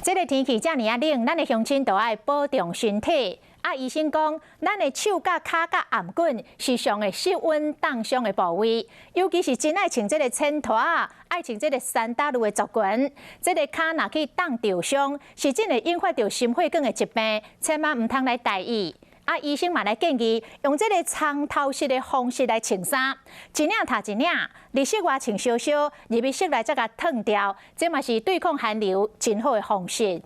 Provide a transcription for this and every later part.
这个天气遮尔啊冷，咱的乡亲都爱保重身体。医生讲，咱的手、甲脚、甲颔棍是上的室温当伤的部位，尤其是真爱穿这个衬拖啊，爱穿这个三打路的族裙，这个脚若去当着伤，是真会引发到心血管的疾病，千万唔通来大意。医生嘛来建议用这个长头式的方式来穿衫，一领套一领，入室外穿少少，入去室内再甲脱掉，这嘛是对抗寒流真好的方式。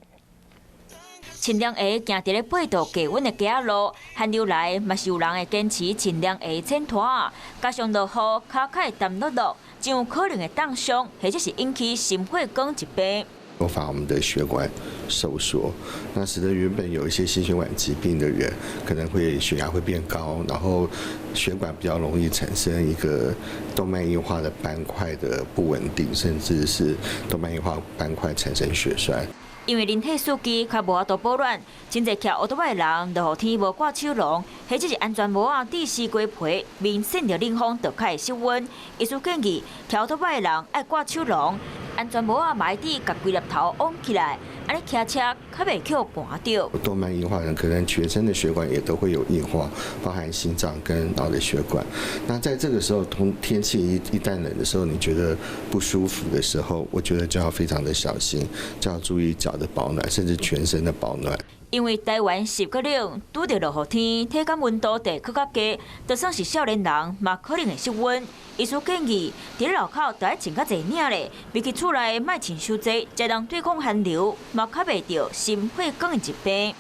穿凉鞋行伫咧8度低温的街路，寒流来嘛是有人会坚持穿凉鞋衬拖，加上落雨，脚会澹漉漉，真有可能会冻伤，或者是引起心血管疾病。诱发我们的血管收缩，那使得原本有一些心血管疾病的人，可能会血压会变高，然后血管比较容易产生一个动脉硬化的斑块的不稳定，甚至是动脉硬化斑块产生血栓。因为人体四肢较无法度保暖，真侪骑奥多麦的人，落雨天无挂手笼，或者是安全帽啊滴湿过皮，面闪着冷风，就较会失温。医师建议，骑奥多麦的人爱挂手笼，安全帽啊买滴，甲规粒头往起来，安尼骑车较袂去绊到。动脉硬化人可能全身的血管也都会有硬化，包含心脏跟脑的血管。那在这个时候，天气一旦冷的时候，你觉得不舒服的时候，我觉得就要非常的小心，就要注意脚的保暖，甚至全身的保暖。因为台湾湿个冷，拄着落雨天，体感温度地较低，就算是少年人嘛可能会失温。医师建议，伫咧路口就爱穿较侪领咧，比起厝内莫穿伤济，才能对抗寒流，嘛较袂着心血管的疾病。